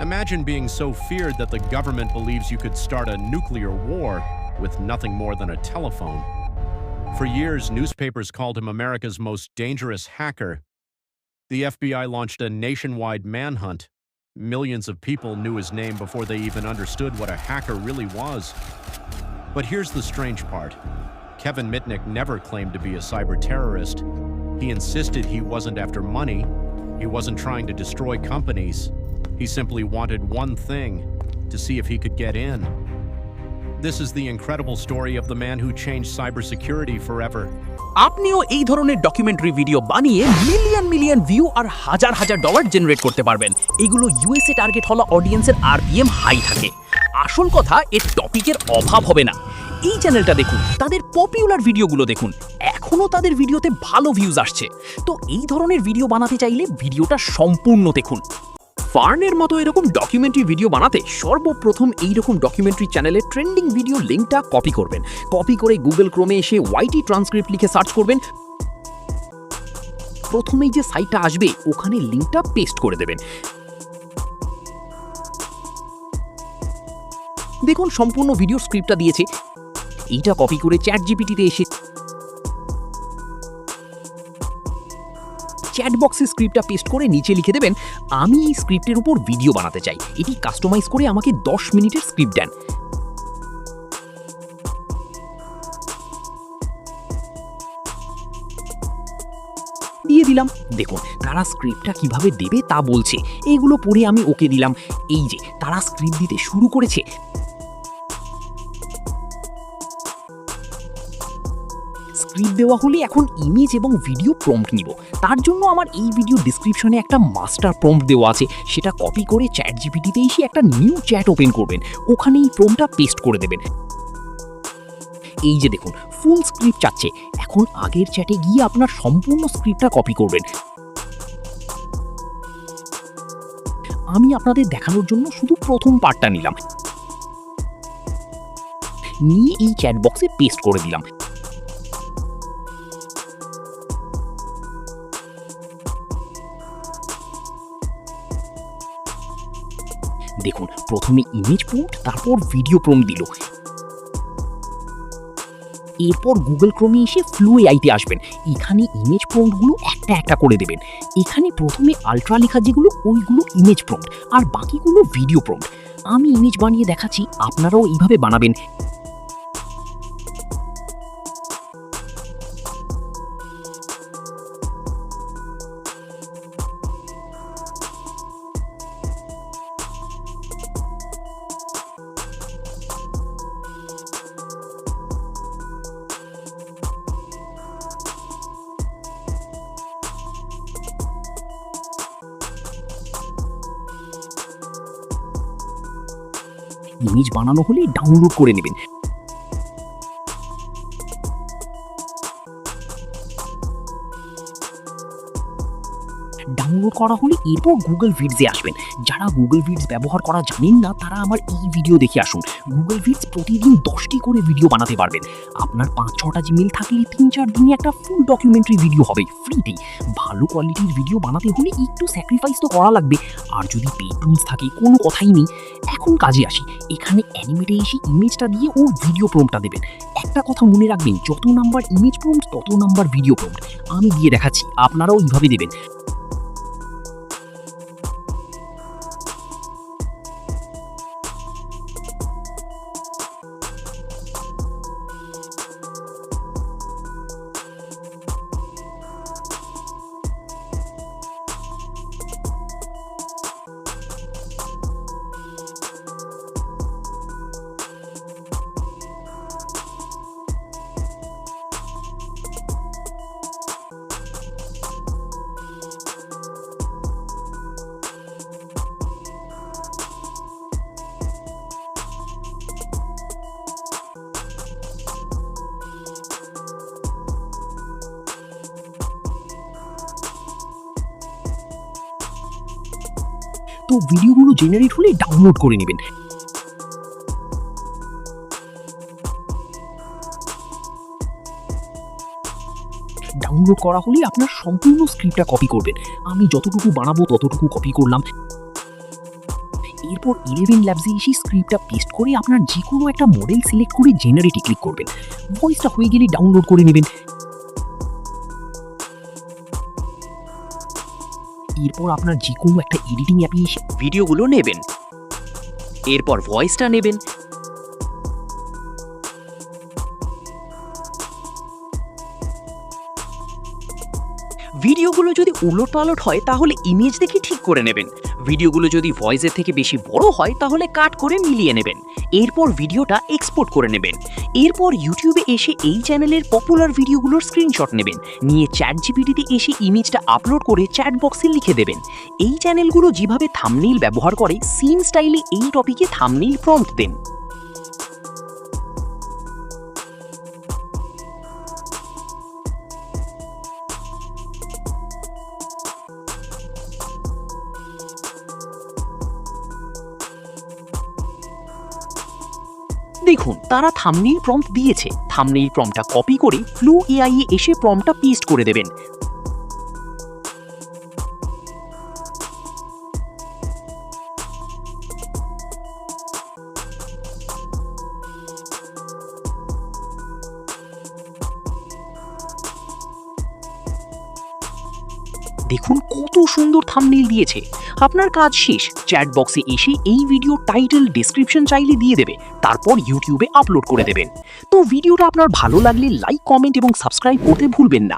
Imagine being so feared that the government believes you could start a nuclear war with nothing more than a telephone. For years, newspapers called him America's most dangerous hacker. The FBI launched a nationwide manhunt. Millions of people knew his name before they even understood what a hacker really was. But here's the strange part. Kevin Mitnick never claimed to be a cyber terrorist. He insisted he wasn't after money. He wasn't trying to destroy companies. He simply wanted one thing, to see if he could get in. This is the incredible story of the man who changed cybersecurity forever. আপনিও এই ধরনের documentary video বানিয়ে million million view আর হাজার হাজার dollar generate করতে পারবেন। এগুলো USA target হলো অডিয়েন্সের আরপিএম হাই থাকে। আসল কথা, এর টপিকের অভাব হবে না। এই চ্যানেলটা দেখুন, তাদের পপুলার ভিডিওগুলো দেখুন, এখনো তাদের ভিডিওতে ভালো ভিউজ আসছে। তো এই ধরনের ভিডিও বানাতে চাইলে ভিডিওটা সম্পূর্ণ দেখুন। ফার্নের মতো এরকম ডকুমেন্টারি ভিডিও বানাতে সর্বপ্রথম এইরকম ডকুমেন্টারি চ্যানেলের ট্রেন্ডিং ভিডিও লিঙ্কটা কপি করবেন। কপি করে গুগল ক্রোমে এসে ওয়াইটি ট্রান্সক্রিপ্ট লিখে সার্চ করবেন। প্রথমেই যে সাইটটা আসবে ওখানে লিঙ্কটা পেস্ট করে দেবেন। দেখুন সম্পূর্ণ ভিডিও স্ক্রিপ্টটা দিয়েছে। এইটা কপি করে চ্যাটজিপিটিতে এসে চ্যাট বক্সে স্ক্রিপ্টটা পেস্ট করে নিচে লিখে দেবেন, আমি এই স্ক্রিপ্টের উপর ভিডিও বানাতে চাই, এটি কাস্টমাইজ করে আমাকে 10 মিনিটের স্ক্রিপ্ট দেন। দিয়ে দিলাম। দেখুন তারা স্ক্রিপ্টটা কিভাবে দেবে তা বলছে। এগুলো পড়ে আমি ওকে দিলাম। এই যে তারা স্ক্রিপ্ট দিতে শুরু করেছে। স্ক্রিপ্ট দেওয়া হলে এখন ইমেজ এবং ভিডিও প্রম্পট নিব। তার জন্য আমার এই ভিডিও ডেসক্রিপশনে একটা মাস্টার প্রম্পট দেওয়া আছে, সেটা কপি করে চ্যাটজিপিটিতে এসে একটা নিউ চ্যাট ওপেন করবেন। ওখানে এই প্রম্পটটা পেস্ট করে দেবেন। এই যে দেখুন ফুল স্ক্রিপ্ট চাচ্ছে। এখন আগের চ্যাটে গিয়ে আপনার সম্পূর্ণ স্ক্রিপ্টটা কপি করবেন। আমি আপনাদের দেখানোর জন্য শুধু প্রথম পার্টটা নিলাম, নিয়ে এই চ্যাট বক্সে পেস্ট করে দিলাম। দেখুন প্রথমে ইমেজ প্রম্পট, তারপর ভিডিও প্রম্পট দিল। এরপর গুগল ক্রোমে এসে ফ্লু এআইতে আসবেন। এখানে ইমেজ প্রম্পটগুলো একটা একটা করে দেবেন। এখানে প্রথমে আলট্রা লেখা যেগুলো ওইগুলো ইমেজ প্রম্পট আর বাকিগুলো ভিডিও প্রম্পট। আমি ইমেজ বানিয়ে দেখাচ্ছি, আপনারাও এইভাবে বানাবেন। ইমেজ বানানো হলে ডাউনলোড করে নেবেন। ডাউনলোড করা হলে এরপর গুগল ভিডসে আসবেন। যারা গুগল ভিডস ব্যবহার করা জানেন না তারা আমার এই ভিডিও দেখে আসুন। গুগল ভিডস প্রতিদিন 10টি করে ভিডিও বানাতে পারবেন। আপনার 5-6টা জিমেল থাকলে 3-4 দিনে একটা ফুল ডকুমেন্টারি ভিডিও হবে ফ্রিতেই। ভালো কোয়ালিটির ভিডিও বানাতে হলে একটু স্যাক্রিফাইস তো করা লাগবে, আর যদি পেইড টুলস থাকে কোনো কথাই নেই। এখন কাজে আসি। এখানে অ্যানিমেটে এসে ইমেজটা দিয়ে ওর ভিডিও প্রম্পটটা দেবেন। একটা কথা মনে রাখবেন, যত নাম্বার ইমেজ প্রম্পট তত নাম্বার ভিডিও প্রম্পট। আমি দিয়ে দেখাচ্ছি, আপনারাও এইভাবে দেবেন। তো ভিডিওগুলো জেনারেট হলে ডাউনলোড করে নেবেন। ডাউনলোড করা হলে আপনার সম্পূর্ণ স্ক্রিপ্টটা কপি করবেন। আমি যতটুকু বানাবো ততটুকু কপি করলাম। এরপর 11 ল্যাবসে এসে স্ক্রিপ্টটা পেস্ট করে আপনার যে কোনো একটা মডেল সিলেক্ট করে জেনারেটে ক্লিক করবেন। ভয়েসটা হয়ে গেলে ডাউনলোড করে নেবেন। এরপর আপনার যে কোনো একটা এডিটিং অ্যাপে এসে ভিডিওগুলো নেবেন। এরপর ভয়েসটা নেবেন। ভিডিওগুলো যদি উলটপালট হয় তাহলে ইমেজ দেখে ঠিক করে নেবেন। ভিডিওগুলো যদি ভয়েসের থেকে বেশি বড় হয় তাহলে কাট করে মিলিয়ে নেবেন। এরপর ভিডিওটা এক্সপোর্ট করে নেবেন। এরপর ইউটিউবে এসে এই চ্যানেলের পপুলার ভিডিওগুলোর স্ক্রিনশট নেবেন, নিয়ে চ্যাটজিপিটিতে এসে ইমেজটা আপলোড করে চ্যাট বক্সে লিখে দেবেন। এই চ্যানেলগুলো যেভাবে থাম্বনেইল ব্যবহার করে সিন স্টাইলে এই টপিকে থাম্বনেইল প্রম্পট দেন। দেখুন তারা থাম্বনেইল প্রম্পট দিয়েছে। থাম্বনেইল প্রম্পটটা কপি করে ফ্লু এআই এ এসে প্রম্পটটা পেস্ট করে দেবেন। দেখুন কত সুন্দর থাম্বনেইল দিয়েছে। আপনার কাজ শেষ। চ্যাট বক্সে এসে এই ভিডিও টাইটেল ডেসক্রিপশন চাইলে দিয়ে দেবে, তারপর ইউটিউবে আপলোড করে দেবেন। তো ভিডিওটা আপনার ভালো লাগলে লাইক, কমেন্ট এবং সাবস্ক্রাইব করতে ভুলবেন না।